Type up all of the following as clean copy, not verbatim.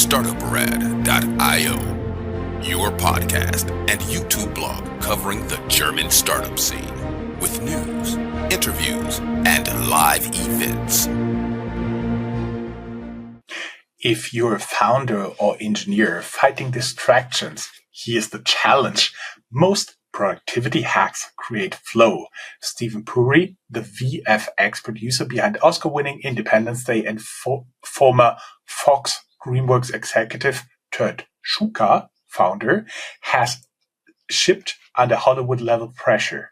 Startuprad.io, your podcast and YouTube blog covering the German startup scene with news, interviews, and live events. If you're a founder or engineer fighting distractions, here's the challenge. Most productivity hacks create flow. Stephen Puri, the VFX producer behind Oscar-winning Independence Day and former Fox DreamWorks executive turned Sukha founder, has shipped under Hollywood-level pressure.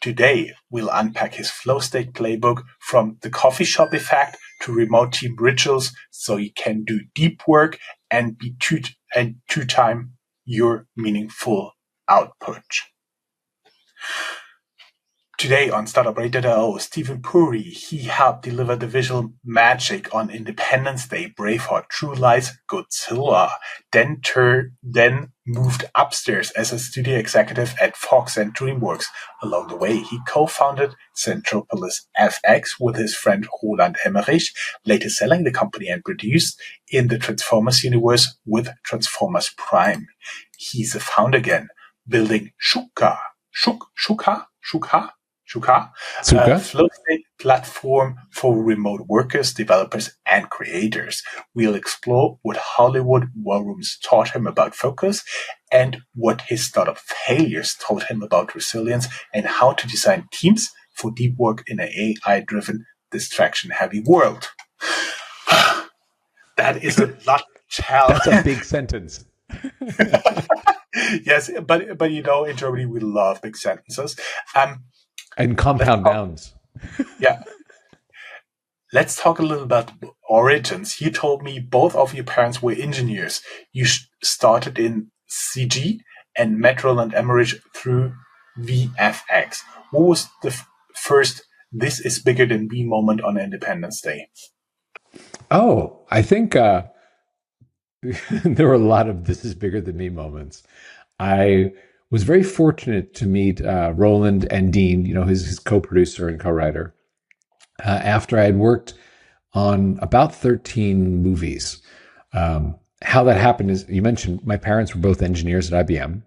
Today, we'll unpack his flow state playbook from the coffee shop effect to remote team rituals so you can do deep work and be two-time your meaningful output. Today on Startuprad.io, Stephen Puri, he helped deliver the visual magic on Independence Day, Braveheart, True Lies, Godzilla, then moved upstairs as a studio executive at Fox and DreamWorks. Along the way, he co-founded Centropolis FX with his friend Roland Emmerich, later selling the company and produced in the Transformers universe with Transformers Prime. He's a founder again, building Sukha, a flow state platform for remote workers, developers, and creators. We'll explore what Hollywood war rooms taught him about focus and what his startup failures taught him about resilience and how to design teams for deep work in an AI-driven, distraction-heavy world. That is a lot of challenge. That's a big sentence. Yes, but you know, in Germany, we love big sentences. And compound nouns. Yeah. Let's talk a little about origins. You told me both of your parents were engineers. You started in CG and met Roland Emmerich through VFX. What was the first "this is bigger than me" moment on Independence Day? Oh, I think there were a lot of "this is bigger than me" moments. I was very fortunate to meet Roland and Dean, his co-producer and co-writer, after I had worked on about 13 movies. How that happened is, you mentioned my parents were both engineers at IBM.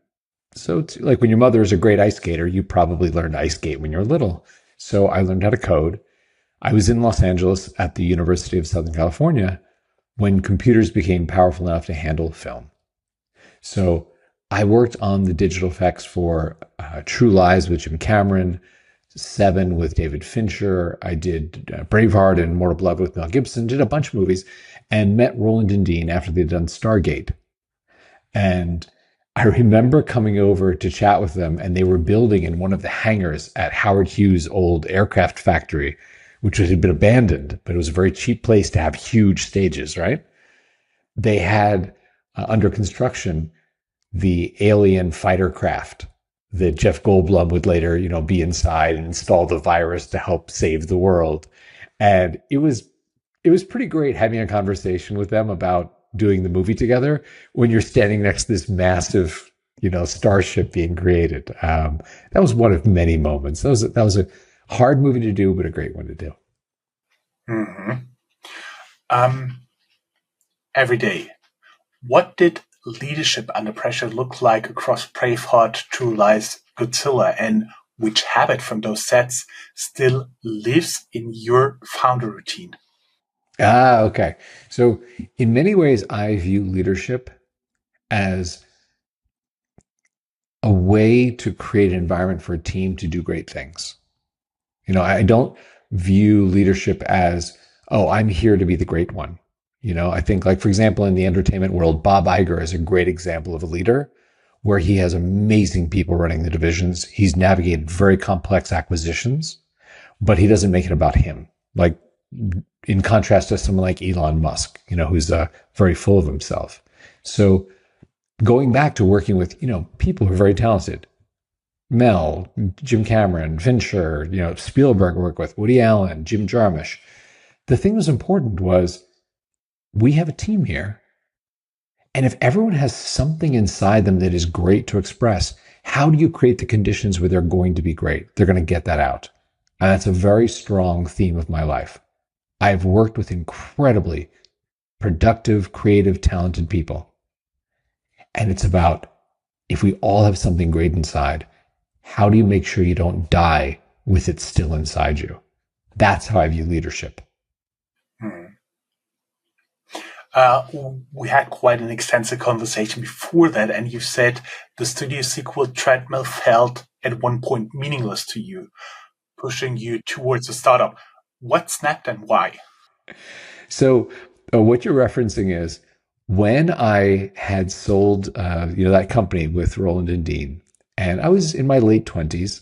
So it's like when your mother is a great ice skater, you probably learned to ice skate when you were little. So I learned how to code. I was in Los Angeles at the University of Southern California when computers became powerful enough to handle film. So I worked on the digital effects for True Lies with Jim Cameron, Seven with David Fincher. I did Braveheart and Mortal Blood with Mel Gibson, did a bunch of movies, and met Roland and Dean after they'd done Stargate. And I remember coming over to chat with them, and they were building in one of the hangars at Howard Hughes' old aircraft factory, which had been abandoned, but it was a very cheap place to have huge stages, right? They had under construction the alien fighter craft that Jeff Goldblum would later, be inside and install the virus to help save the world. And it was pretty great having a conversation with them about doing the movie together when you're standing next to this massive, starship being created. That was one of many moments. That was a hard movie to do, but a great one to do. Mm-hmm. Every day, what did leadership under pressure look like across Braveheart, True Lies, Godzilla, and which habit from those sets still lives in your founder routine? Okay. So in many ways, I view leadership as a way to create an environment for a team to do great things. I don't view leadership as, oh, I'm here to be the great one. I think, like, for example, in the entertainment world, Bob Iger is a great example of a leader where he has amazing people running the divisions. He's navigated very complex acquisitions, but he doesn't make it about him. Like, in contrast to someone like Elon Musk, who's very full of himself. So going back to working with, people who are very talented, Mel, Jim Cameron, Fincher, Spielberg worked with, Woody Allen, Jim Jarmusch. The thing that was important was, we have a team here. And if everyone has something inside them that is great to express, how do you create the conditions where they're going to be great? They're going to get that out. And that's a very strong theme of my life. I've worked with incredibly productive, creative, talented people. And it's about, if we all have something great inside, how do you make sure you don't die with it still inside you? That's how I view leadership. We had quite an extensive conversation before that, and you said the studio sequel treadmill felt at one point meaningless to you, pushing you towards a startup. What snapped and why? So what you're referencing is when I had sold that company with Roland and Dean, and I was in my late 20s.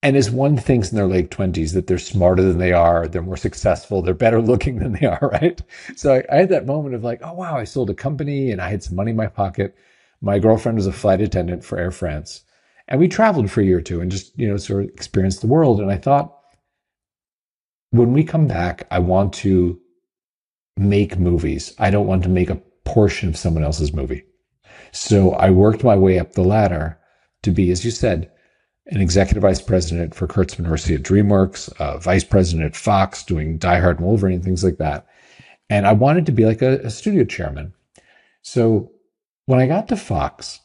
And as one thinks in their late 20s that they're smarter than they are, they're more successful, they're better looking than they are, right? So I had that moment of like, oh, wow, I sold a company and I had some money in my pocket. My girlfriend was a flight attendant for Air France. And we traveled for a year or two and just, sort of experienced the world. And I thought, when we come back, I want to make movies. I don't want to make a portion of someone else's movie. So I worked my way up the ladder to be, as you said, an executive vice president for Kurtzman University at DreamWorks, vice president at Fox, doing Die Hard and Wolverine and things like that. And I wanted to be like a studio chairman. So when I got to Fox,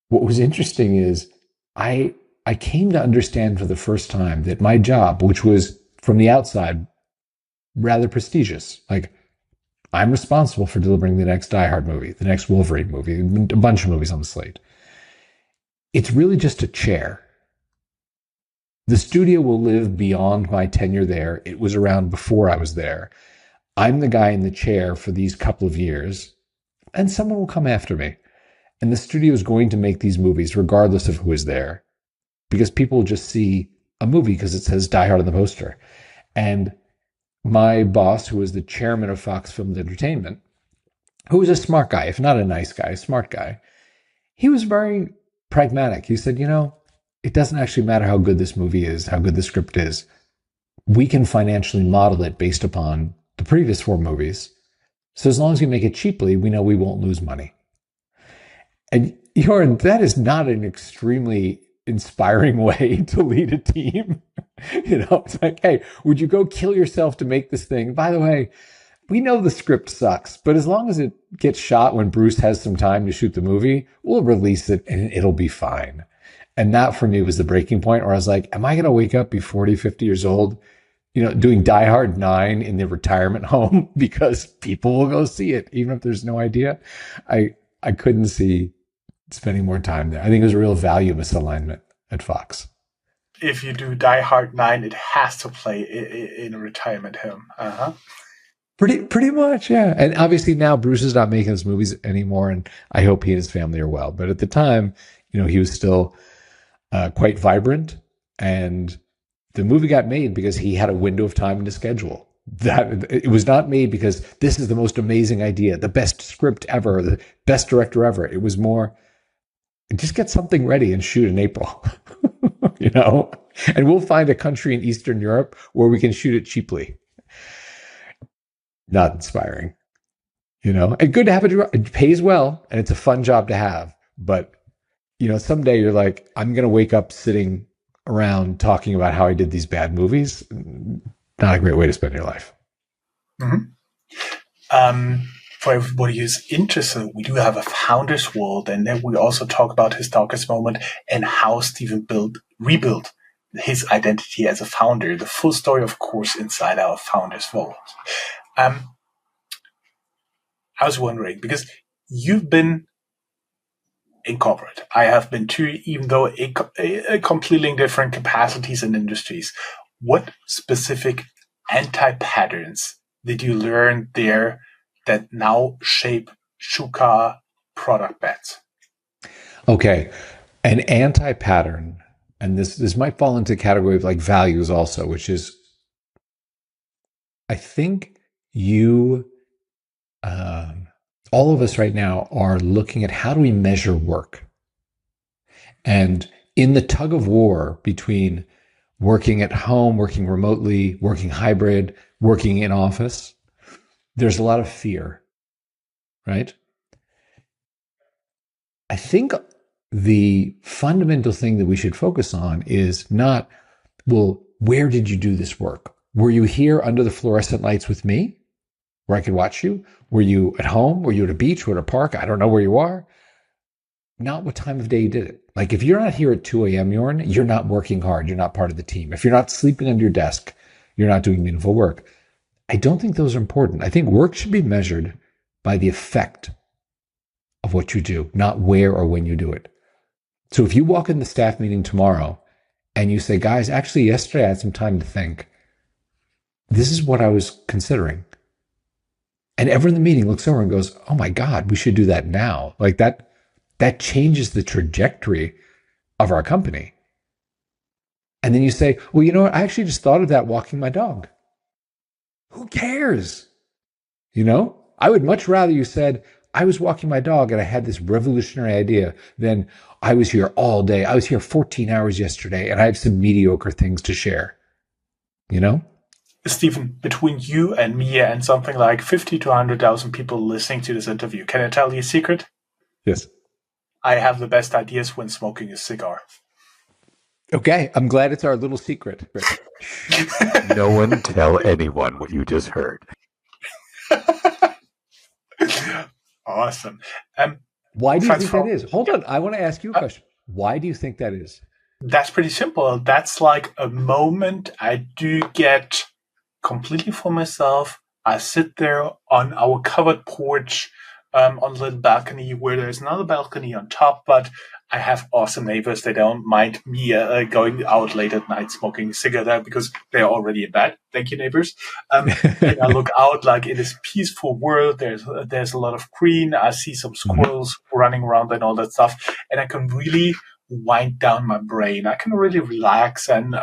what was interesting is I came to understand for the first time that my job, which was from the outside rather prestigious, like I'm responsible for delivering the next Die Hard movie, the next Wolverine movie, a bunch of movies on the slate. It's really just a chair. The studio will live beyond my tenure there. It was around before I was there. I'm the guy in the chair for these couple of years, and someone will come after me. And the studio is going to make these movies regardless of who is there, because people will just see a movie because it says Die Hard on the poster. And my boss, who was the chairman of Fox Films Entertainment, who was a smart guy, if not a nice guy, a smart guy, he was very pragmatic. He said, it doesn't actually matter how good this movie is, how good the script is. We can financially model it based upon the previous 4 movies. So as long as we make it cheaply, we know we won't lose money. And that is not an extremely inspiring way to lead a team. It's like, hey, would you go kill yourself to make this thing? By the way, we know the script sucks, but as long as it gets shot when Bruce has some time to shoot the movie, we'll release it and it'll be fine. And that for me was the breaking point where I was like, am I going to wake up, be 40, 50 years old, doing Die Hard 9 in the retirement home because people will go see it, even if there's no idea? I couldn't see spending more time there. I think it was a real value misalignment at Fox. If you do Die Hard 9, it has to play in a retirement home. Uh-huh. Pretty much, yeah. And obviously now Bruce is not making his movies anymore, and I hope he and his family are well. But at the time, he was still quite vibrant, and the movie got made because he had a window of time in his schedule. That it was not made because this is the most amazing idea, the best script ever, the best director ever. It was more, just get something ready and shoot in April, and we'll find a country in Eastern Europe where we can shoot it cheaply. Not inspiring, and good to have it pays well and it's a fun job to have. But, someday you're like, I'm going to wake up sitting around talking about how I did these bad movies. Not a great way to spend your life. Mm-hmm. For everybody who's interested, we do have a founder's world, and then we also talk about his darkest moment and how Stephen rebuilt his identity as a founder. The full story, of course, inside our founder's vault. I was wondering, because you've been in corporate, I have been too, even though a completely different capacities and industries. What specific anti-patterns did you learn there that now shape Sukha product bets? Okay, an anti-pattern, and this might fall into the category of like values also, which is, I think all of us right now are looking at how do we measure work. And in the tug of war between working at home, working remotely, working hybrid, working in office, there's a lot of fear, right? I think the fundamental thing that we should focus on is not, well, where did you do this work? Were you here under the fluorescent lights with me? where I could watch you? Were you at home? Were you at a beach? Were you at a park? I don't know where you are. Not what time of day you did it. Like if you're not here at 2 a.m., Jorn, you're not working hard. You're not part of the team. If you're not sleeping under your desk, you're not doing meaningful work. I don't think those are important. I think work should be measured by the effect of what you do, not where or when you do it. So if you walk in the staff meeting tomorrow and you say, guys, actually yesterday I had some time to think. This is what I was considering. And everyone in the meeting looks over and goes, oh my God, we should do that now. Like that changes the trajectory of our company. And then you say, well, you know what? I actually just thought of that walking my dog. Who cares? You know, I would much rather you said, I was walking my dog and I had this revolutionary idea than I was here all day. I was here 14 hours yesterday and I have some mediocre things to share. You know? Stephen, between you and me and something like 50 to 100,000 people listening to this interview, can I tell you a secret? Yes. I have the best ideas when smoking a cigar. Okay, I'm glad it's our little secret. No one tell anyone what you just heard. Awesome. Why do you think that is? Hold on, I want to ask you a question. Why do you think that is? That's pretty simple. That's like a moment I do get completely for myself. I sit there on our covered porch on a little balcony where there's another balcony on top, but I have awesome neighbors. They don't mind me going out late at night smoking a cigarette because they're already in bed. Thank you, neighbors. And I look out like in this peaceful world. There's a lot of green. I see some squirrels running around and all that stuff. And I can really wind down my brain. I can really relax. And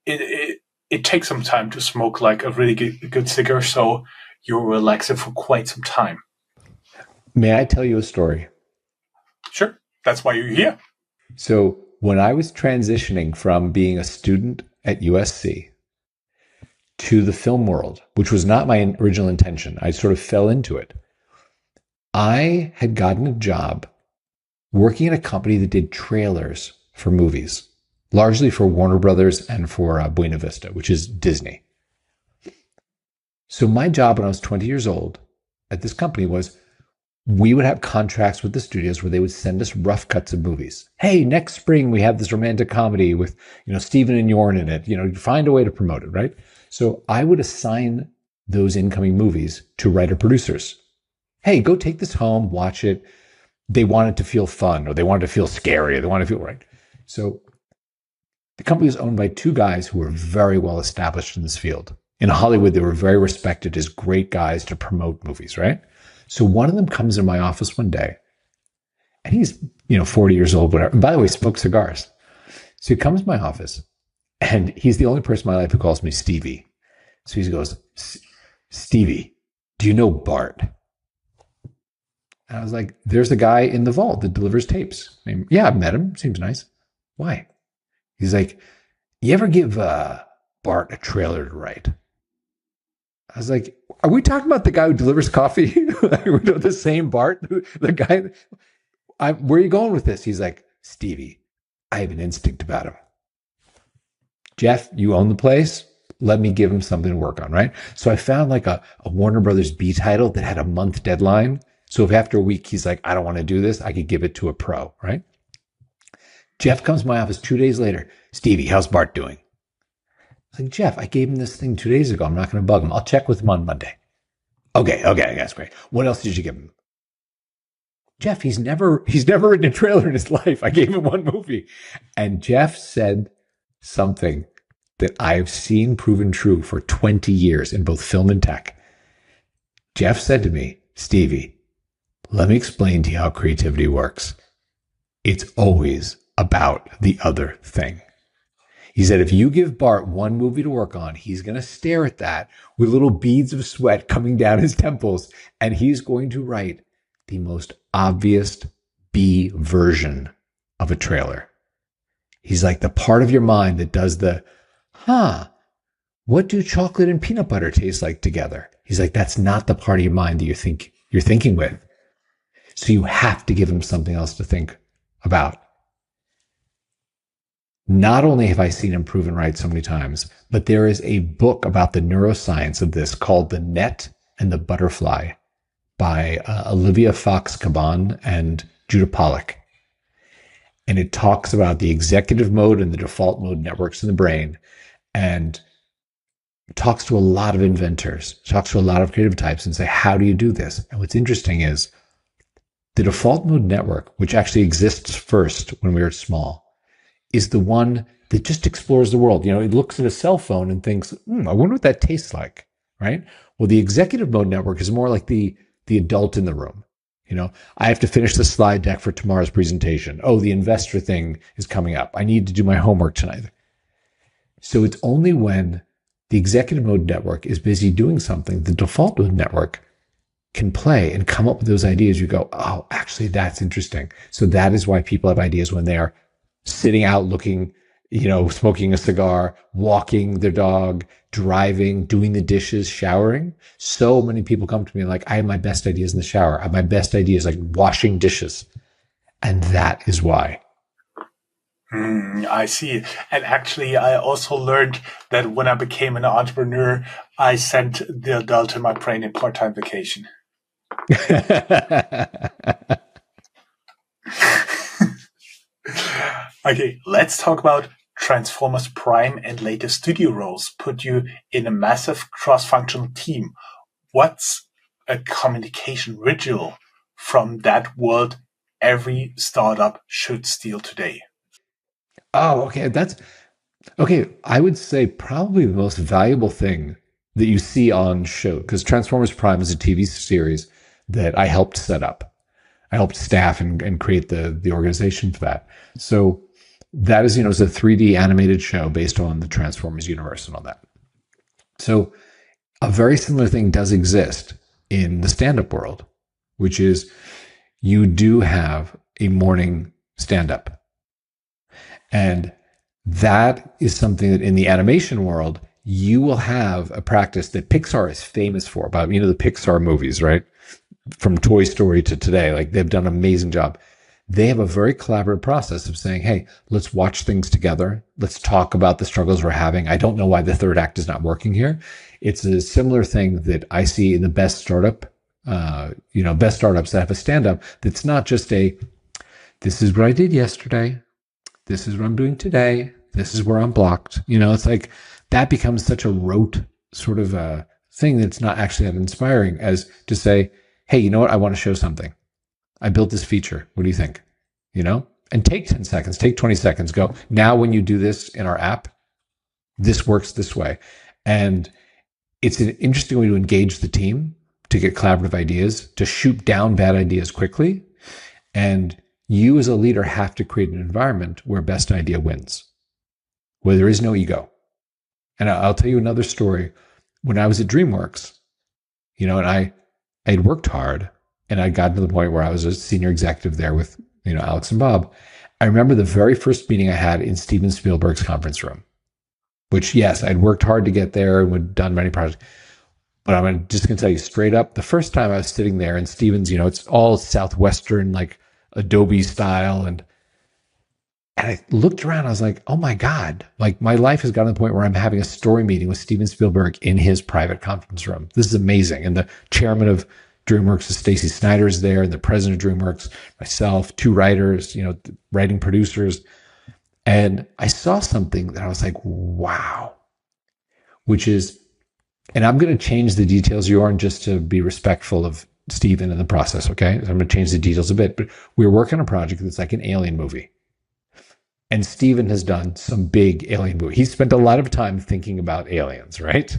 it takes some time to smoke like a really good cigar. So you're relaxing for quite some time. May I tell you a story? Sure. That's why you're here. So when I was transitioning from being a student at USC to the film world, which was not my original intention, I sort of fell into it. I had gotten a job working at a company that did trailers for movies, largely for Warner Brothers and for Buena Vista, which is Disney. So my job when I was 20 years old at this company was we would have contracts with the studios where they would send us rough cuts of movies. Hey, next spring we have this romantic comedy with, Steven and Jorn in it. Find a way to promote it, right? So I would assign those incoming movies to writer producers. Hey, go take this home, watch it. They want it to feel fun, or they want it to feel scary, or they want it to feel right. So the company was owned by two guys who were very well established in this field. In Hollywood, they were very respected as great guys to promote movies, right? So one of them comes in my office one day, and he's, 40 years old, whatever. And by the way, smokes cigars. So he comes to my office, and he's the only person in my life who calls me Stevie. So he goes, Stevie, do you know Bart? And I was like, there's a guy in the vault that delivers tapes. Yeah, I've met him. Seems nice. Why? He's like, you ever give Bart a trailer to write? I was like, are we talking about the guy who delivers coffee? We're doing the same Bart? The guy? Where are you going with this? He's like, Stevie, I have an instinct about him. Jeff, you own the place. Let me give him something to work on, right? So I found like a Warner Brothers B title that had a month deadline. So if after a week he's like, I don't want to do this, I could give it to a pro, right? Jeff comes to my office 2 days later. Stevie, how's Bart doing? I was like, Jeff, I gave him this thing 2 days ago. I'm not going to bug him. I'll check with him on Monday. Okay, that's great. What else did you give him? Jeff, he's never written a trailer in his life. I gave him one movie. And Jeff said something that I've seen proven true for 20 years in both film and tech. Jeff said to me, Stevie, let me explain to you how creativity works. It's always about the other thing. He said, if you give Bart one movie to work on, he's going to stare at that with little beads of sweat coming down his temples, and he's going to write the most obvious B version of a trailer. He's like the part of your mind that does the, what do chocolate and peanut butter taste like together? He's like, that's not the part of your mind that you're thinking with. So you have to give him something else to think about. Not only have I seen him proven right so many times, but there is a book about the neuroscience of this called The Net and the Butterfly by Olivia Fox Caban and Judah Pollack. And it talks about the executive mode and the default mode networks in the brain, and talks to a lot of inventors, talks to a lot of creative types and say, how do you do this? And what's interesting is the default mode network, which actually exists first when we were small, is the one that just explores the world. It looks at a cell phone and thinks, I wonder what that tastes like, right? Well, the executive mode network is more like the adult in the room. I have to finish the slide deck for tomorrow's presentation. Oh, the investor thing is coming up. I need to do my homework tonight. So it's only when the executive mode network is busy doing something, the default mode network can play and come up with those ideas. You go, oh, actually, that's interesting. So that is why people have ideas when they are sitting out looking, smoking a cigar, walking their dog, driving, doing the dishes, showering. So many people come to me like, I have my best ideas in the shower. I have my best ideas like washing dishes. And that is why. I see. And actually, I also learned that when I became an entrepreneur, I sent the adult in my brain in part-time vacation. Okay, let's talk about Transformers Prime and later studio roles put you in a massive cross-functional team. What's a communication ritual from that world every startup should steal today? Oh, okay. Okay. I would say probably the most valuable thing that you see on show, because Transformers Prime is a TV series that I helped set up. I helped staff and create the organization for that. So that is, it's a 3D animated show based on the Transformers universe and all that. So a very similar thing does exist in the stand-up world, which is you do have a morning stand-up. And that is something that in the animation world, you will have a practice that Pixar is famous for. About, the Pixar movies, right? From Toy Story to today, like they've done an amazing job. They have a very collaborative process of saying, hey, let's watch things together. Let's talk about the struggles we're having. I don't know why the third act is not working here. It's a similar thing that I see in the best startups that have a stand-up that's not just this is what I did yesterday. This is what I'm doing today. This is where I'm blocked. It's like that becomes such a rote sort of a thing that's not actually that inspiring as to say, hey, you know what? I want to show something. I built this feature. What do you think? And take 10 seconds, take 20 seconds, go. Now, when you do this in our app, this works this way. And it's an interesting way to engage the team, to get collaborative ideas, to shoot down bad ideas quickly. And you as a leader have to create an environment where best idea wins, where there is no ego. And I'll tell you another story. When I was at DreamWorks, and I had worked hard, and I'd gotten to the point where I was a senior executive there with, Alex and Bob. I remember the very first meeting I had in Steven Spielberg's conference room, which, yes, I'd worked hard to get there and had done many projects. But I'm just going to tell you straight up, the first time I was sitting there in Steven's, it's all Southwestern, like Adobe style. And I looked around, I was like, oh my God, like my life has gotten to the point where I'm having a story meeting with Steven Spielberg in his private conference room. This is amazing. And the chairman of DreamWorks is Stacy Snyder's there, and the president of DreamWorks, myself, two writers, writing producers. And I saw something that I was like, wow, which is, and I'm going to change the details, Jorn, just to be respectful of Steven and the process, okay? So I'm going to change the details a bit, but we're working on a project that's like an alien movie. And Steven has done some big alien movie. He's spent a lot of time thinking about aliens, right?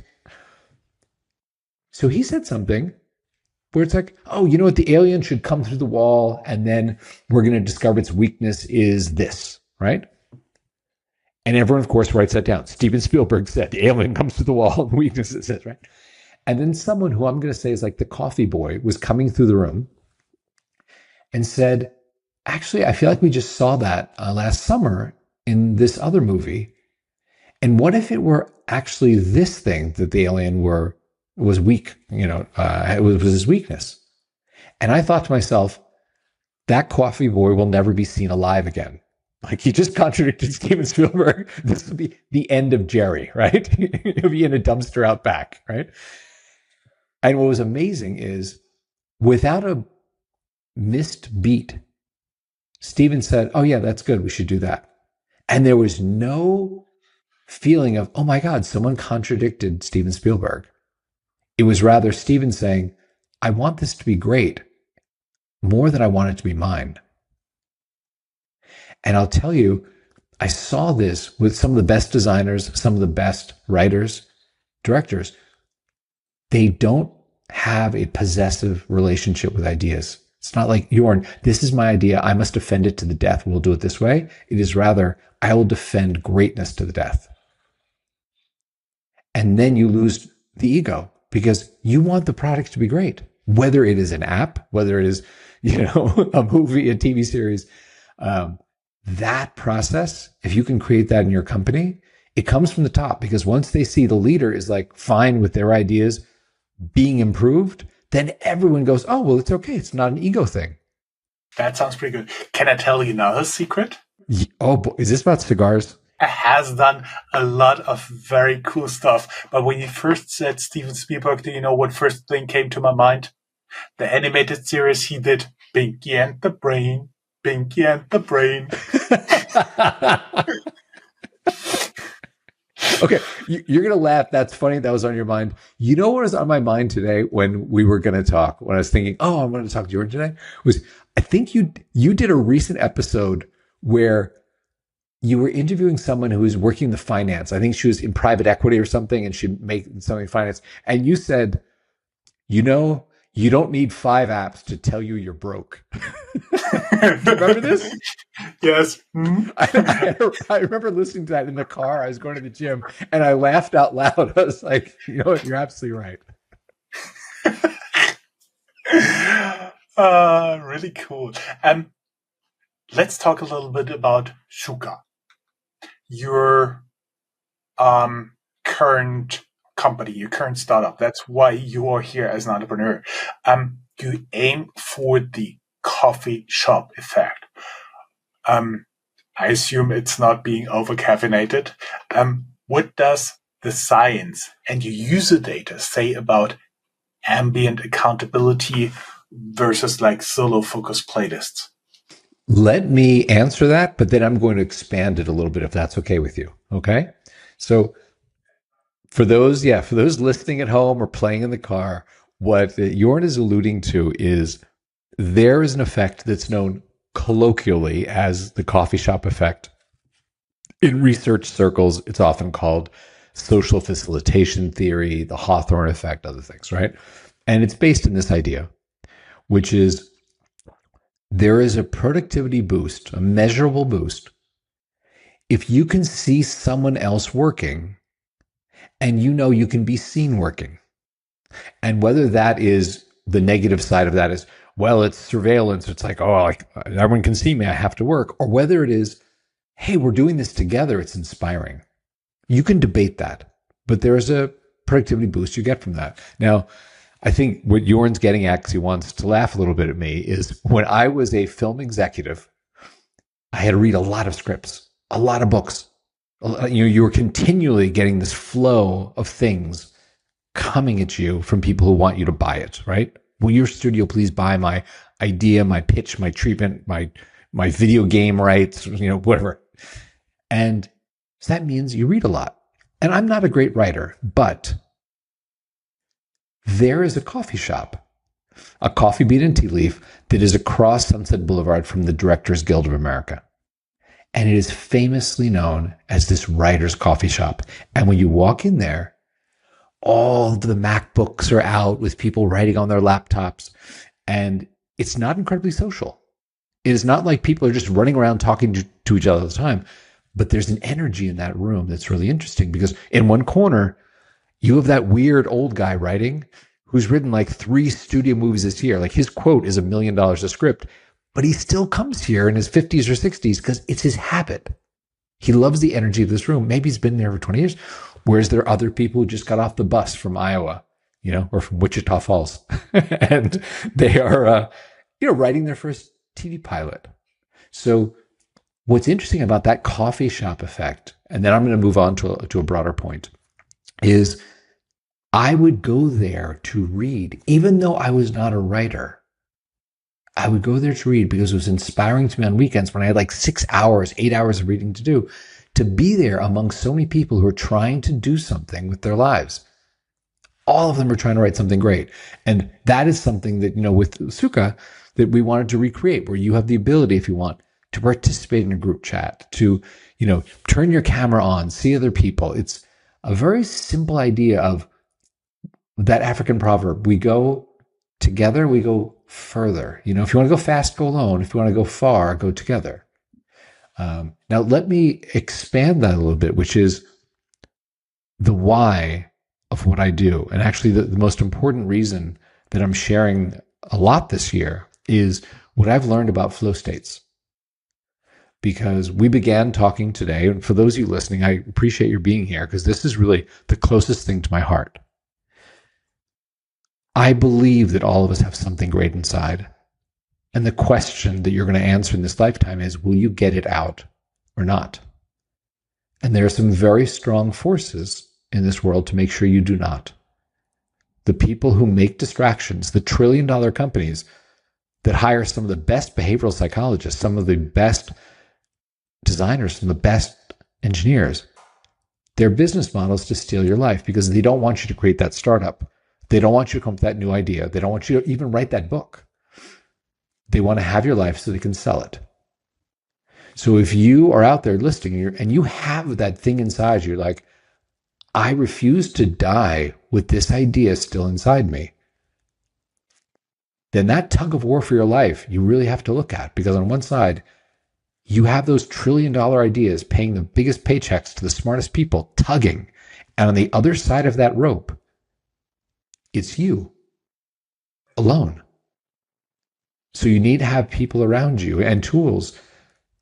So he said something where it's like, oh, you know what? The alien should come through the wall, and then we're going to discover its weakness is this, right? And everyone, of course, writes that down. Steven Spielberg said the alien comes through the wall, and the weakness is this, right? And then someone who I'm going to say is like the coffee boy was coming through the room and said, actually, I feel like we just saw that last summer in this other movie. And what if it were actually this thing that the alien was weak, it was his weakness. And I thought to myself, that coffee boy will never be seen alive again. Like he just contradicted Steven Spielberg. This will be the end of Jerry, right? He'll be in a dumpster out back, right? And what was amazing is without a missed beat, Steven said, "Oh yeah, that's good. We should do that." And there was no feeling of, "Oh my God, someone contradicted Steven Spielberg." It was rather Steven saying, "I want this to be great more than I want it to be mine." And I'll tell you, I saw this with some of the best designers, some of the best writers, directors. They don't have a possessive relationship with ideas. It's not like, Jorn, this is my idea. I must defend it to the death. We'll do it this way. It is rather, I will defend greatness to the death. And then you lose the ego because you want the product to be great, whether it is an app, whether it is, a movie, a TV series. That process, if you can create that in your company, it comes from the top, because once they see the leader is like fine with their ideas being improved, then everyone goes, "Oh, well, it's okay. It's not an ego thing." That sounds pretty good. Can I tell you another secret? Oh, boy. Is this about cigars? It has done a lot of very cool stuff. But when you first said Steven Spielberg, do you know what first thing came to my mind? The animated series he did, Pinky and the Brain. Pinky and the Brain. Okay, you're going to laugh. That's funny. That was on your mind. You know what was on my mind today when we were going to talk, when I was thinking, oh, I'm going to talk to Jordan today, was I think you did a recent episode where you were interviewing someone who was working the finance. I think she was in private equity or something, and she'd make something in finance. And you said, you don't need 5 apps to tell you you're broke. Remember this? Yes. Mm-hmm. I remember listening to that in the car. I was going to the gym and I laughed out loud. I was like, you know what? You're absolutely right. Really cool. Let's talk a little bit about Sukha, your current company, your current startup. That's why you are here as an entrepreneur. You aim for the coffee shop effect. I assume it's not being over caffeinated. What does the science and your user data say about ambient accountability versus like solo focused playlists? Let me answer that, but then I'm going to expand it a little bit if that's okay with you. Okay. So for those listening at home or playing in the car, what Jorn is alluding to is there is an effect that's known colloquially as the coffee shop effect. In research circles, it's often called social facilitation theory, the Hawthorne effect, other things, right? And it's based in this idea, which is there is a productivity boost, a measurable boost, if you can see someone else working and you can be seen working. And whether that is the negative side of that is, well, it's surveillance. It's like, oh, like everyone can see me. I have to work. Or whether it is, hey, we're doing this together. It's inspiring. You can debate that, but there's a productivity boost you get from that. Now, I think what Jorn's getting at, because he wants to laugh a little bit at me, is when I was a film executive, I had to read a lot of scripts, a lot of books. You were continually getting this flow of things coming at you from people who want you to buy it, right? Will your studio please buy my idea, my pitch, my treatment, my video game rights, whatever. And so that means you read a lot. And I'm not a great writer, but there is a coffee shop, a Coffee Bean and Tea Leaf, that is across Sunset Boulevard from the Directors Guild of America. And it is famously known as this writer's coffee shop. And when you walk in there, all the MacBooks are out with people writing on their laptops. And it's not incredibly social. It is not like people are just running around talking to each other all the time. But there's an energy in that room that's really interesting, because in one corner, you have that weird old guy writing who's written like 3 studio movies this year. Like his quote is $1 million a script, but he still comes here in his 50s or 60s because it's his habit. He loves the energy of this room. Maybe he's been there for 20 years. Whereas there are other people who just got off the bus from Iowa, or from Wichita Falls, and they are, writing their first TV pilot. So what's interesting about that coffee shop effect, and then I'm going to move on to a broader point, is I would go there to read, even though I was not a writer. I would go there to read because it was inspiring to me on weekends when I had like 6 hours, 8 hours of reading to do, to be there among so many people who are trying to do something with their lives. All of them are trying to write something great. And that is something that, with Sukha, that we wanted to recreate, where you have the ability, if you want, to participate in a group chat, to, turn your camera on, see other people. It's a very simple idea of that African proverb. We go together, we go further. If you want to go fast, go alone. If you want to go far, go together. Now, let me expand that a little bit, which is the why of what I do. And actually, the most important reason that I'm sharing a lot this year is what I've learned about flow states. Because we began talking today, and for those of you listening, I appreciate your being here, because this is really the closest thing to my heart. I believe that all of us have something great inside. And the question that you're going to answer in this lifetime is, will you get it out or not? And there are some very strong forces in this world to make sure you do not. The people who make distractions, the trillion-dollar companies that hire some of the best behavioral psychologists, some of the best designers, some of the best engineers, their business model is to steal your life because they don't want you to create that startup. They don't want you to come up with that new idea. They don't want you to even write that book. They want to have your life so they can sell it. So if you are out there listening and you have that thing inside you, like, I refuse to die with this idea still inside me, then that tug of war for your life, you really have to look at. Because on one side, you have those trillion-dollar ideas paying the biggest paychecks to the smartest people, tugging. And on the other side of that rope, it's you alone. So you need to have people around you and tools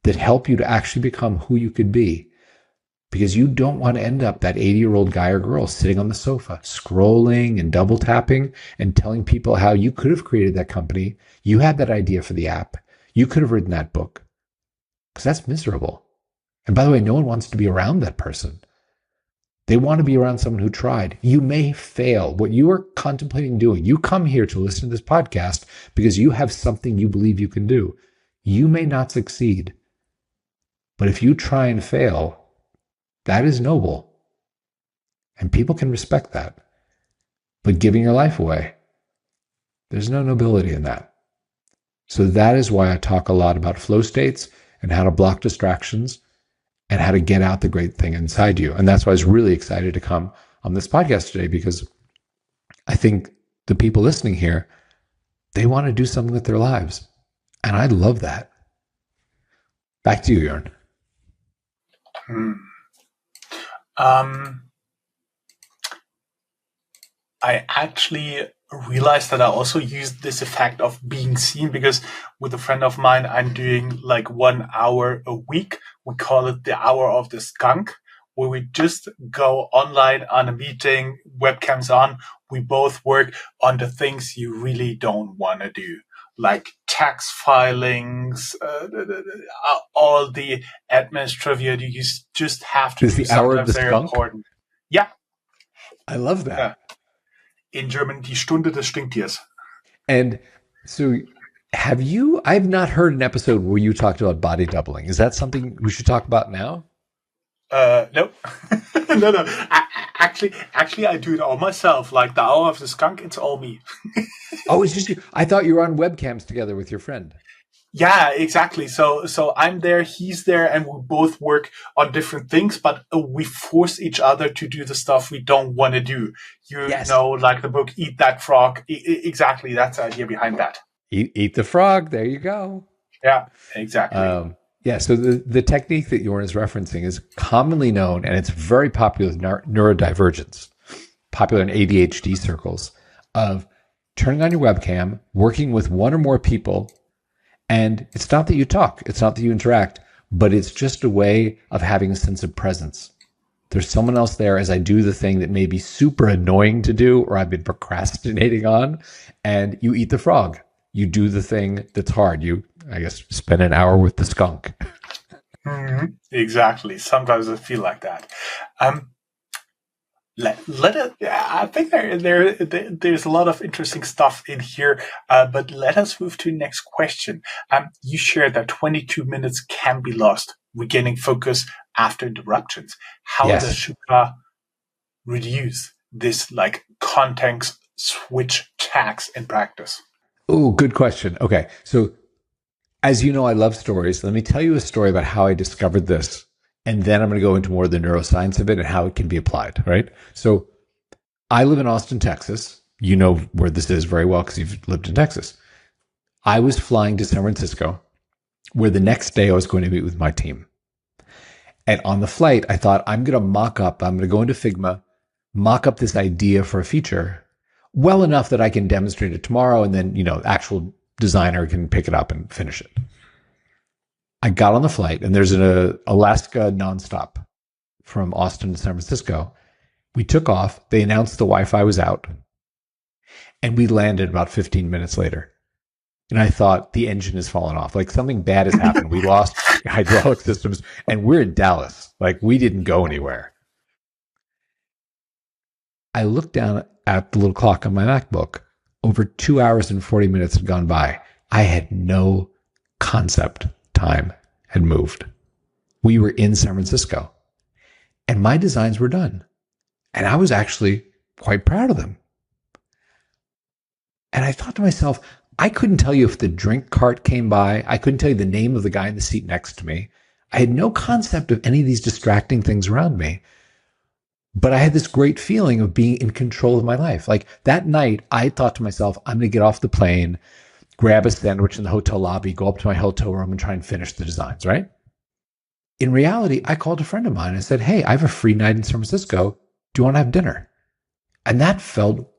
that help you to actually become who you could be. Because you don't want to end up that 80-year-old guy or girl sitting on the sofa, scrolling and double tapping and telling people how you could have created that company. You had that idea for the app. You could have written that book. Because that's miserable. And by the way, no one wants to be around that person. They want to be around someone who tried. You may fail. What you are contemplating doing, you come here to listen to this podcast because you have something you believe you can do. You may not succeed. But if you try and fail, that is noble. And people can respect that. But giving your life away, there's no nobility in that. So that is why I talk a lot about flow states and how to block distractions and how to get out the great thing inside you. And that's why I was really excited to come on this podcast today, because I think the people listening here, they want to do something with their lives. And I love that. Back to you, Jörn. I actually realized that I also used this effect of being seen, because with a friend of mine, I'm doing like 1 hour a week. We call it the hour of the skunk, where we just go online on a meeting, webcams on. We both work on the things you really don't want to do, like tax filings, all the administrative you just have to Is do. the hour of the Sometimes they're skunk? important. Yeah. I love that. Yeah. In German, die Stunde des Stinktiers. And so I've not heard an episode where you talked about body doubling. Is that something we should talk about now? No. No. Actually, I do it all myself. Like the hour of the skunk, it's all me. Oh, it's just you. I thought you were on webcams together with your friend. Yeah, exactly. So I'm there, he's there, and we both work on different things, but we force each other to do the stuff we don't want to do. Yes. Like the book, Eat That Frog. Exactly. That's the idea behind that. Eat the frog. There you go. Yeah, exactly. So the technique that Jörn is referencing is commonly known, and it's very popular with neurodivergence, popular in ADHD circles, of turning on your webcam, working with one or more people. And it's not that you talk, it's not that you interact, but it's just a way of having a sense of presence. There's someone else there as I do the thing that may be super annoying to do or I've been procrastinating on, and you eat the frog. You do the thing that's hard. You, I guess, spend an hour with the skunk. Exactly. Sometimes I feel like that. Um, let it. I think there's a lot of interesting stuff in here. But let us move to the next question. You shared that 22 minutes can be lost regaining focus after interruptions. How does Yes. Shuka reduce this like context switch tax in practice? Oh, good question. Okay. So, as you know, I love stories. Let me tell you a story about how I discovered this. And then I'm going to go into more of the neuroscience of it and how it can be applied, right? So, I live in Austin, Texas. You know where this is very well because you've lived in Texas. I was flying to San Francisco, where the next day I was going to meet with my team. And on the flight, I thought, I'm going to go into Figma, mock up this idea for a feature well enough that I can demonstrate it tomorrow. And then, actual designer can pick it up and finish it. I got on the flight, and there's an Alaska nonstop from Austin to San Francisco. We took off. They announced the Wi-Fi was out, and we landed about 15 minutes later. And I thought the engine has fallen off. Like something bad has happened. We lost hydraulic systems, and we're in Dallas. Like we didn't go anywhere. I looked down at the little clock on my MacBook. Over 2 hours and 40 minutes had gone by. I had no concept time had moved. We were in San Francisco, and my designs were done. And I was actually quite proud of them. And I thought to myself, I couldn't tell you if the drink cart came by. I couldn't tell you the name of the guy in the seat next to me. I had no concept of any of these distracting things around me. But I had this great feeling of being in control of my life. Like that night, I thought to myself, I'm going to get off the plane, grab a sandwich in the hotel lobby, go up to my hotel room and try and finish the designs, right? In reality, I called a friend of mine and said, hey, I have a free night in San Francisco. Do you want to have dinner? And that felt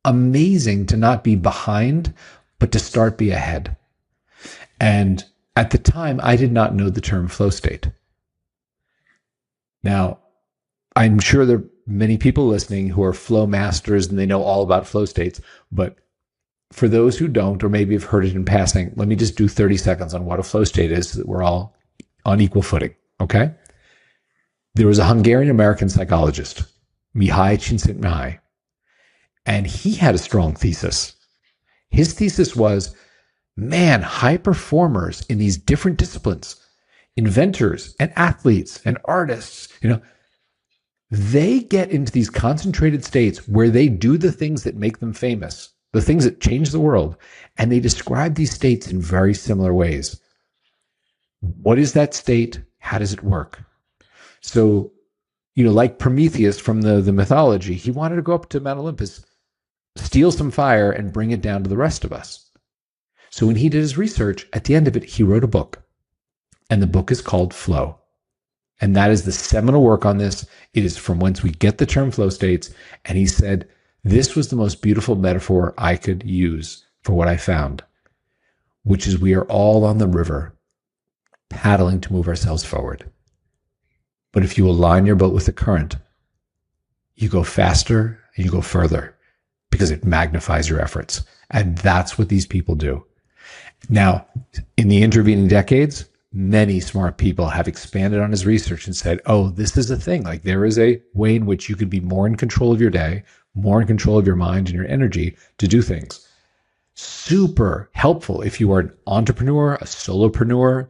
amazing to not be behind, but to start be ahead. And at the time, I did not know the term flow state. Now, I'm sure there are many people listening who are flow masters and they know all about flow states. But for those who don't, or maybe have heard it in passing, let me just do 30 seconds on what a flow state is so that we're all on equal footing, okay? There was a Hungarian-American psychologist, Mihaly Csikszentmihalyi, and he had a strong thesis. His thesis was, man, high performers in these different disciplines, inventors and athletes and artists, they get into these concentrated states where they do the things that make them famous, the things that change the world, and they describe these states in very similar ways. What is that state? How does it work? So, like Prometheus from the mythology, he wanted to go up to Mount Olympus, steal some fire, and bring it down to the rest of us. So when he did his research, at the end of it, he wrote a book. And the book is called Flow. And that is the seminal work on this. It is from whence we get the term flow states. And he said, this was the most beautiful metaphor I could use for what I found, which is we are all on the river paddling to move ourselves forward. But if you align your boat with the current, you go faster and you go further because it magnifies your efforts. And that's what these people do. Now, in the intervening decades, many smart people have expanded on his research and said, oh, this is a thing. Like there is a way in which you could be more in control of your day, more in control of your mind and your energy to do things. Super helpful if you are an entrepreneur, a solopreneur,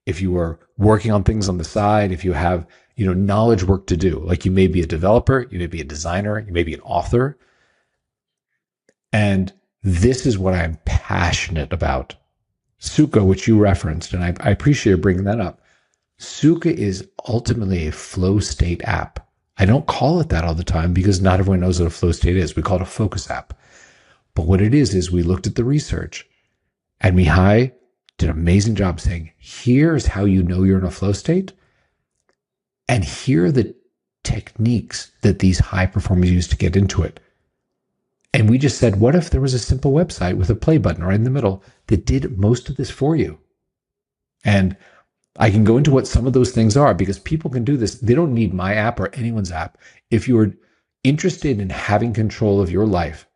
if you are working on things on the side, if you have, knowledge work to do. Like you may be a developer, you may be a designer, you may be an author. And this is what I'm passionate about. Sukha, which you referenced, and I appreciate you bringing that up. Sukha is ultimately a flow state app. I don't call it that all the time because not everyone knows what a flow state is. We call it a focus app. But what it is we looked at the research, and Mihai did an amazing job saying, here's how you know you're in a flow state, and here are the techniques that these high performers use to get into it. And we just said, what if there was a simple website with a play button right in the middle that did most of this for you? And I can go into what some of those things are because people can do this. They don't need my app or anyone's app. If you're interested in having control of your life,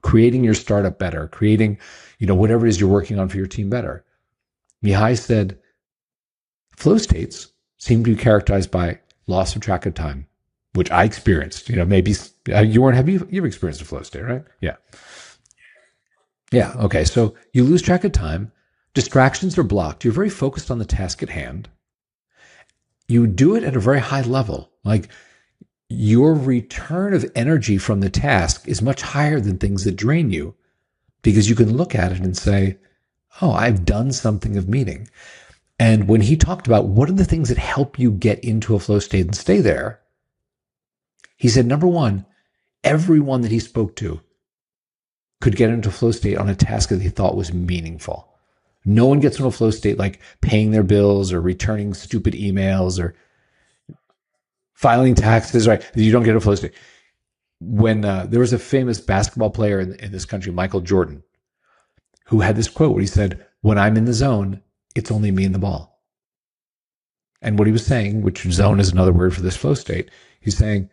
creating your startup better, creating, whatever it is you're working on for your team better. Mihai said, Flow states seem to be characterized by loss of track of time, which I experienced. Maybe you weren't. You've experienced a flow state, right? Yeah. Yeah. Okay. So you lose track of time. Distractions are blocked. You're very focused on the task at hand. You do it at a very high level. Like your return of energy from the task is much higher than things that drain you because you can look at it and say, oh, I've done something of meaning. And when he talked about what are the things that help you get into a flow state and stay there, he said, number one, everyone that he spoke to could get into a flow state on a task that he thought was meaningful. No one gets into a flow state like paying their bills or returning stupid emails or filing taxes, right? You don't get a flow state. When there was a famous basketball player in this country, Michael Jordan, who had this quote where he said, when I'm in the zone, it's only me and the ball. And what he was saying, which zone is another word for this flow state, he's saying,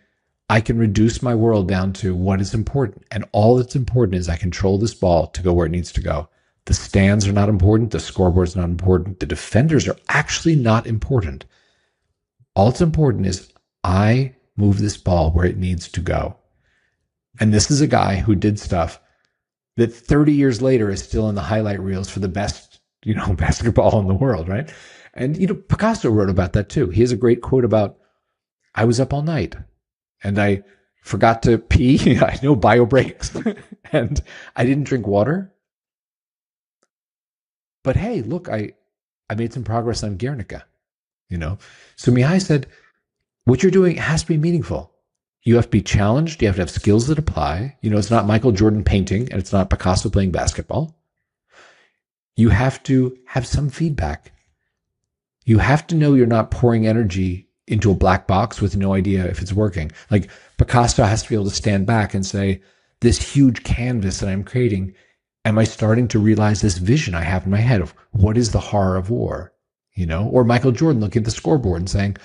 I can reduce my world down to what is important. And all that's important is I control this ball to go where it needs to go. The stands are not important. The scoreboard's not important. The defenders are actually not important. All that's important is I move this ball where it needs to go. And this is a guy who did stuff that 30 years later is still in the highlight reels for the best, basketball in the world, right? And, Picasso wrote about that too. He has a great quote about, I was up all night and I forgot to pee. I know bio breaks and I didn't drink water. But hey, look, I made some progress on Guernica, So Mihai said, what you're doing has to be meaningful. You have to be challenged. You have to have skills that apply. It's not Michael Jordan painting and it's not Picasso playing basketball. You have to have some feedback. You have to know you're not pouring energy into a black box with no idea if it's working. Like Picasso has to be able to stand back and say, this huge canvas that I'm creating, am I starting to realize this vision I have in my head of what is the horror of war? Or Michael Jordan looking at the scoreboard and saying,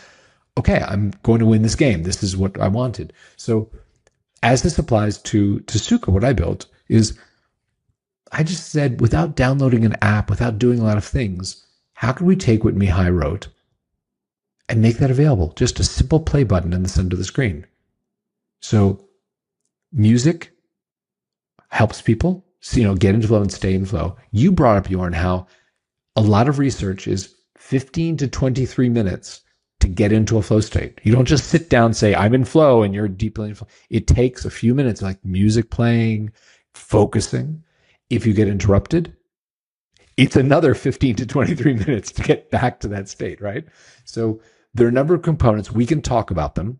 okay, I'm going to win this game. This is what I wanted. So as this applies to Sukha, what I built is I just said, without downloading an app, without doing a lot of things, how can we take what Mihai wrote and make that available? Just a simple play button in the center of the screen. So music helps people, get into flow and stay in flow. You brought up, Jorn, how a lot of research is 15 to 23 minutes to get into a flow state. You don't just sit down and say, I'm in flow and you're deeply in flow. It takes a few minutes, like music playing, focusing. If you get interrupted, it's another 15 to 23 minutes to get back to that state, right? So there are a number of components. We can talk about them,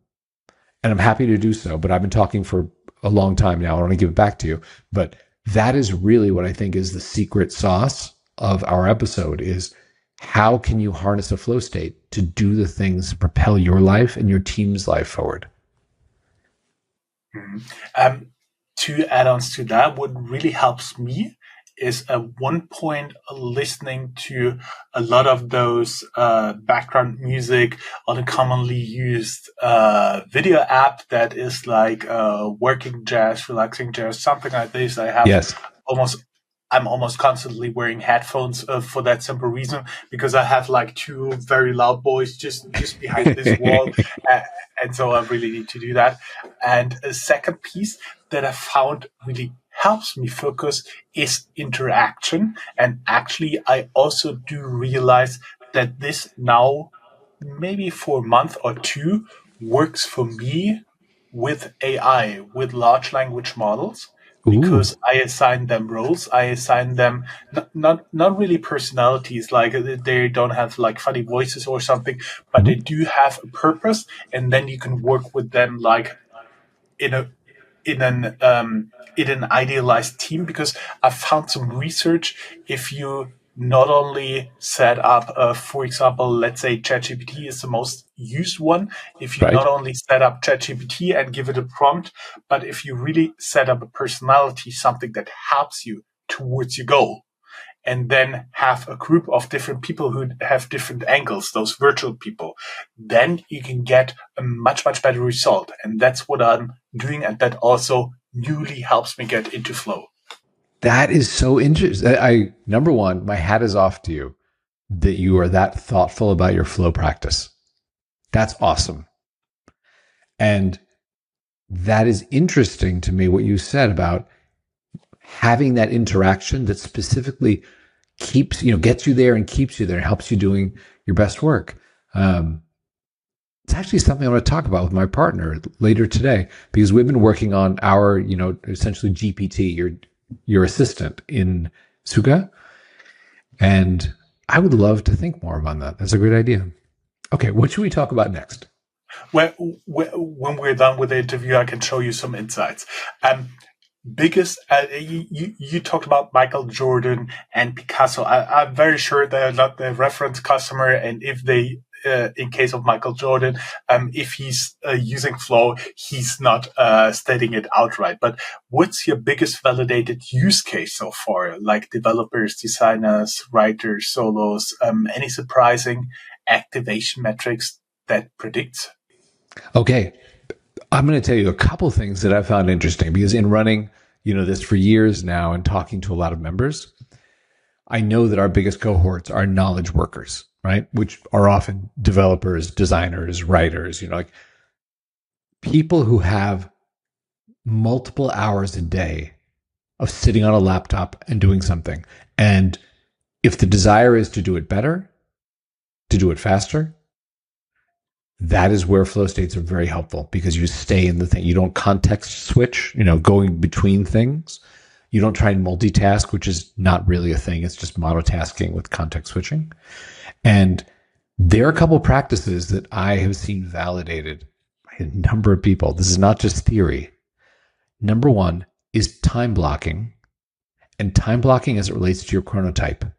and I'm happy to do so, but I've been talking for a long time now. I want to give it back to you. But that is really what I think is the secret sauce of our episode is how can you harness a flow state to do the things that propel your life and your team's life forward? Two add-ons to that, what really helps me is at one point listening to a lot of those background music on a commonly used video app that is like working jazz, relaxing jazz, something like this. I have Yes. I'm almost constantly wearing headphones for that simple reason, because I have like two very loud boys just behind this wall. And so I really need to do that. And a second piece that I found really helps me focus is interaction. And actually, I also do realize that this now, maybe for a month or two, works for me with AI, with large language models, Ooh. because I assign them roles. I assign them not really personalities, like they don't have like funny voices or something, but they do have a purpose, and then you can work with them like in a in an idealized team. Because I found some research, if you not only set up, for example, let's say ChatGPT is the most used one. If you Right. not only set up ChatGPT and give it a prompt, but if you really set up a personality, something that helps you towards your goal, and then have a group of different people who have different angles, those virtual people, then you can get a much, much better result. And that's what I'm doing. And that also newly helps me get into flow. That is so interesting. Number one, my hat is off to you that you are that thoughtful about your flow practice. That's awesome. And that is interesting to me, what you said about having that interaction that specifically keeps, gets you there and keeps you there and helps you doing your best work. It's actually something I want to talk about with my partner later today, because we've been working on our, essentially GPT, your assistant in Sukha. And I would love to think more about that. That's a great idea. Okay, what should we talk about next? When we're done with the interview, I can show you some insights. Biggest, you talked about Michael Jordan and Picasso. I'm very sure they're not the reference customer, and if they, in case of Michael Jordan, if he's using flow, he's not stating it outright. But what's your biggest validated use case so far? Like developers, designers, writers, solos, any surprising activation metrics that predicts? Okay, I'm going to tell you a couple things that I found interesting, because in running, this for years now and talking to a lot of members, I know that our biggest cohorts are knowledge workers, right? Which are often developers, designers, writers, like people who have multiple hours a day of sitting on a laptop and doing something. And if the desire is to do it better, to do it faster, that is where flow states are very helpful, because you stay in the thing. You don't context switch, going between things. You don't try and multitask, which is not really a thing. It's just monotasking with context switching. And there are a couple of practices that I have seen validated by a number of people. This is not just theory. Number one is time blocking, and time blocking as it relates to your chronotype.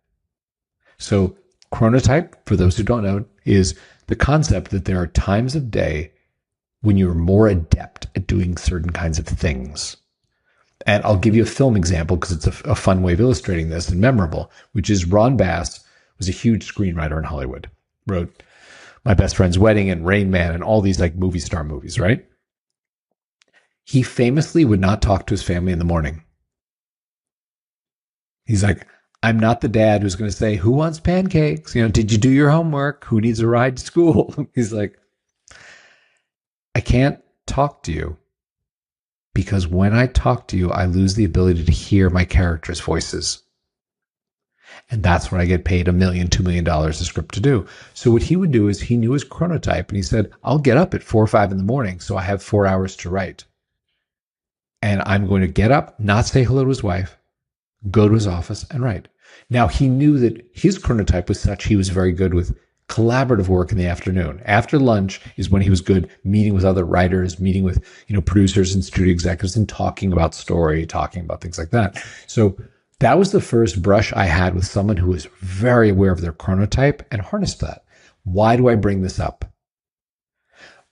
So chronotype, for those who don't know, is the concept that there are times of day when you're more adept at doing certain kinds of things. And I'll give you a film example because it's a fun way of illustrating this and memorable, which is Ron Bass was a huge screenwriter in Hollywood. Wrote My Best Friend's Wedding and Rain Man and all these like movie star movies, right? He famously would not talk to his family in the morning. He's like, I'm not the dad who's going to say, who wants pancakes? Did you do your homework? Who needs a ride to school? He's like, I can't talk to you because when I talk to you, I lose the ability to hear my characters' voices. And that's what I get paid $1 million, $2 million a script to do. So what he would do is he knew his chronotype, and he said, I'll get up at 4 or 5 in the morning, so I have 4 hours to write. And I'm going to get up, not say hello to his wife, go to his office and write. Now, he knew that his chronotype was such he was very good with collaborative work in the afternoon. After lunch is when he was good meeting with other writers, meeting with, producers and studio executives and talking about story, talking about things like that. So that was the first brush I had with someone who was very aware of their chronotype and harnessed that. Why do I bring this up?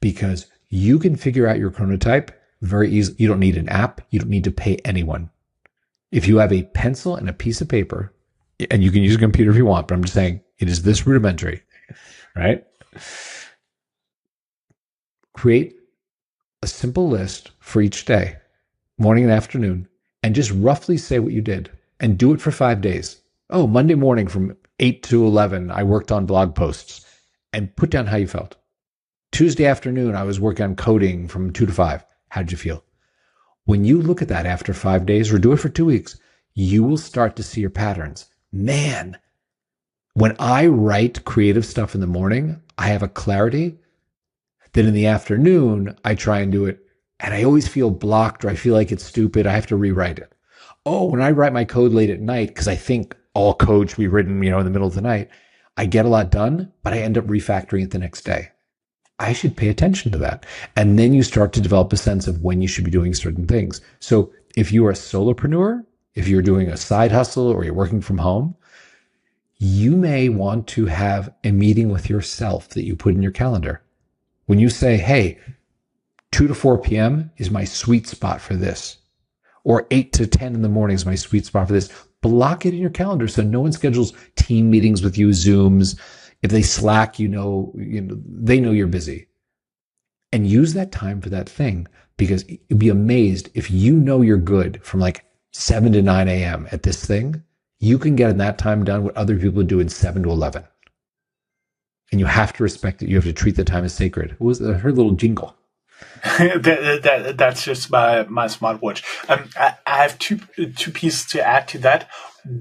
Because you can figure out your chronotype very easily. You don't need an app. You don't need to pay anyone. If you have a pencil and a piece of paper, and you can use a computer if you want, but I'm just saying it is this rudimentary, right? Create a simple list for each day, morning and afternoon, and just roughly say what you did and do it for 5 days. Oh, Monday morning from 8 to 11, I worked on blog posts, and put down how you felt. Tuesday afternoon, I was working on coding from 2 to 5. How did you feel? When you look at that after 5 days, or do it for 2 weeks, you will start to see your patterns. Man, when I write creative stuff in the morning, I have a clarity that in the afternoon, I try and do it, and I always feel blocked, or I feel like it's stupid. I have to rewrite it. Oh, when I write my code late at night, because I think all code should be written, in the middle of the night, I get a lot done, but I end up refactoring it the next day. I should pay attention to that. And then you start to develop a sense of when you should be doing certain things. So if you are a solopreneur, if you're doing a side hustle or you're working from home, you may want to have a meeting with yourself that you put in your calendar. When you say, hey, 2 to 4 p.m. is my sweet spot for this, or 8 to 10 in the morning is my sweet spot for this, block it in your calendar so no one schedules team meetings with you, Zooms. If they Slack, they know you're busy. And use that time for that thing, because you'd be amazed if you're good from like 7 to 9 a.m. at this thing, you can get in that time done what other people do in 7 to 11. And you have to respect it. You have to treat the time as sacred. It was her little jingle. That's just my smartwatch. I have two pieces to add to that.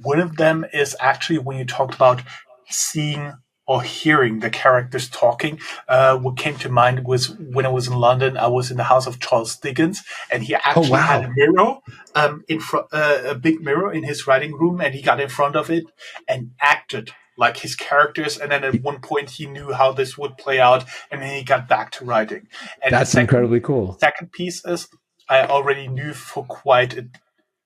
One of them is actually when you talked about seeing or hearing the characters talking. What came to mind was when I was in London, I was in the house of Charles Dickens, and he actually had a mirror in front, a big mirror in his writing room, and he got in front of it and acted like his characters. And then at one point, he knew how this would play out, and then he got back to writing. And that's incredibly cool. Second piece is I already knew for quite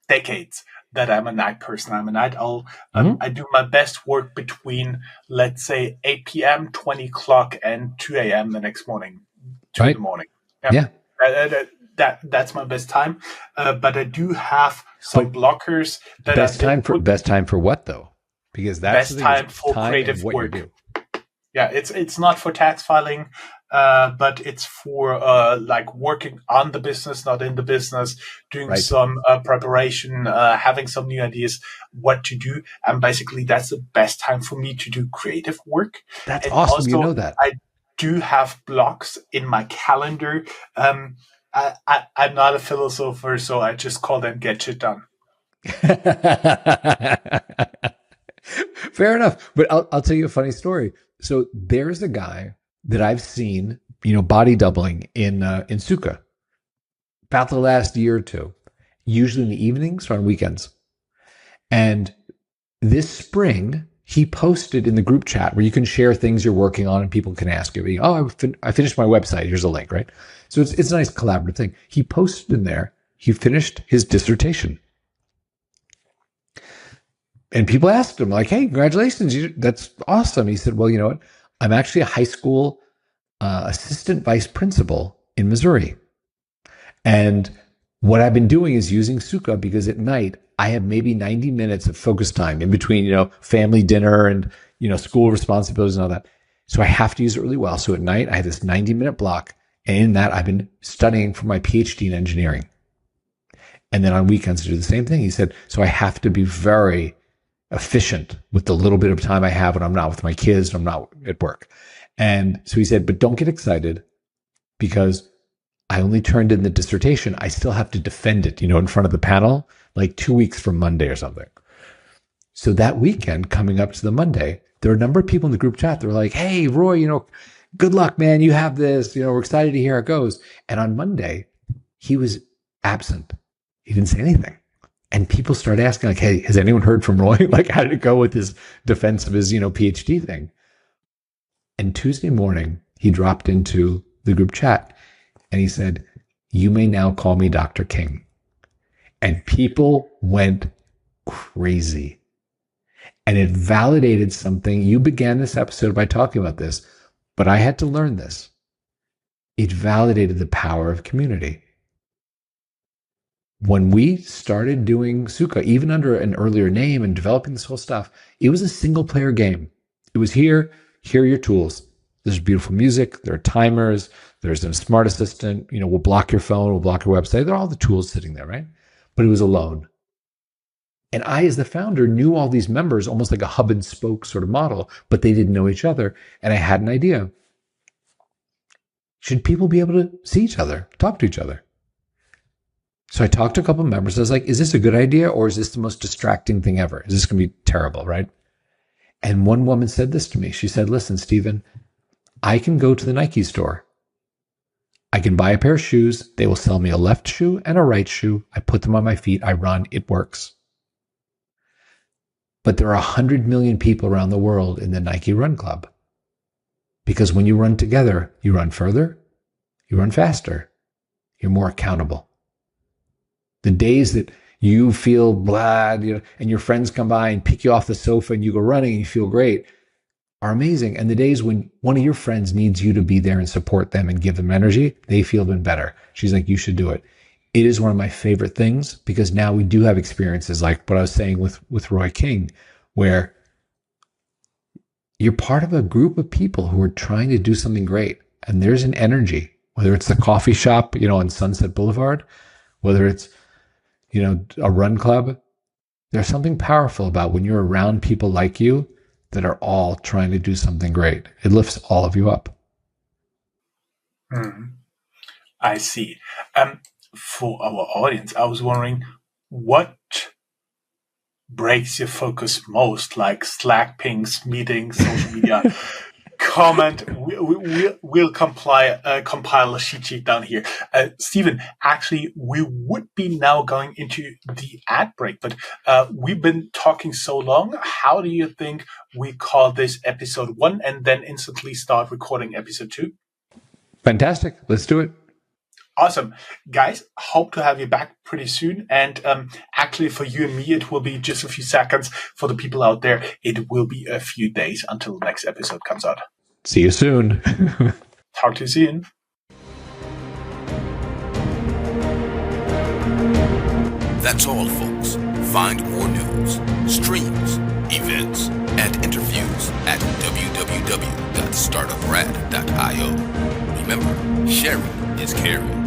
decades that I'm a night person. I'm a night owl. I do my best work between, let's say, 8 p.m., 20 o'clock, and 2 a.m. the next morning, 2 in the morning. Yeah. That's my best time. But I do have some blockers. Best time for what, though? Because that's best time for creative work. Yeah, it's not for tax filing, but it's for like working on the business, not in the business, doing some preparation, having some new ideas, what to do. And basically, that's the best time for me to do creative work. That's and awesome. Also, you know that. I do have blocks in my calendar. I'm not a philosopher, so I just call them get shit done. Fair enough. But I'll tell you a funny story. So there's a guy that I've seen, body doubling in Sukha about the last year or two, usually in the evenings or on weekends. And this spring, he posted in the group chat where you can share things you're working on and people can ask you, I finished my website. Here's a link, right? So it's a nice collaborative thing. He posted in there, he finished his dissertation. And people asked him, like, hey, congratulations. That's awesome. He said, well, you know what? I'm actually a high school assistant vice principal in Missouri. And what I've been doing is using Sukha because at night I have maybe 90 minutes of focus time in between, family dinner and, school responsibilities and all that. So I have to use it really well. So at night I have this 90-minute block. And in that I've been studying for my PhD in engineering. And then on weekends I do the same thing. He said, so I have to be very efficient with the little bit of time I have when I'm not with my kids and I'm not at work. And so he said, but don't get excited because I only turned in the dissertation. I still have to defend it, in front of the panel, like 2 weeks from Monday or something. So that weekend coming up to the Monday, there are a number of people in the group chat. They're like, hey, Roy, good luck, man. You have this, we're excited to hear how it goes. And on Monday, he was absent. He didn't say anything. And people start asking, like, hey, has anyone heard from Roy? Like, how did it go with his defense of his, PhD thing? And Tuesday morning, he dropped into the group chat and he said, you may now call me Dr. King. And people went crazy. And it validated something. You began this episode by talking about this, but I had to learn this. It validated the power of community. When we started doing Sukha, even under an earlier name and developing this whole stuff, it was a single player game. It was here are your tools. There's beautiful music. There are timers. There's a smart assistant. We'll block your phone. We'll block your website. There are all the tools sitting there, right? But it was alone. And I, as the founder, knew all these members, almost like a hub and spoke sort of model, but they didn't know each other. And I had an idea. Should people be able to see each other, talk to each other? So I talked to a couple of members. I was like, is this a good idea or is this the most distracting thing ever? Is this going to be terrible, right? And one woman said this to me. She said, listen, Stephen, I can go to the Nike store. I can buy a pair of shoes. They will sell me a left shoe and a right shoe. I put them on my feet. I run. It works. But there are 100 million people around the world in the Nike Run Club. Because when you run together, you run further, you run faster, you're more accountable. The days that you feel blah, and your friends come by and pick you off the sofa and you go running and you feel great are amazing. And the days when one of your friends needs you to be there and support them and give them energy, they feel even better. She's like, you should do it. It is one of my favorite things because now we do have experiences like what I was saying with Roy King, where you're part of a group of people who are trying to do something great. And there's an energy, whether it's the coffee shop, on Sunset Boulevard, whether it's, a run club, There's something powerful about when you're around people like you that are all trying to do something great. It lifts all of you up. I see. For our audience, I was wondering what breaks your focus most, like Slack pings, meetings, social media. Comment. We'll compile a cheat sheet down here. Stephen, actually, we would be now going into the ad break, but we've been talking so long. How do you think we call this episode 1 and then instantly start recording episode 2? Fantastic. Let's do it. Awesome. Guys, hope to have you back pretty soon. And actually, for you and me, it will be just a few seconds. For the people out there, it will be a few days until the next episode comes out. See you soon. Talk to you soon. That's all, folks. Find more news, streams, events, and interviews at www.startuprad.io. Remember, sharing is caring.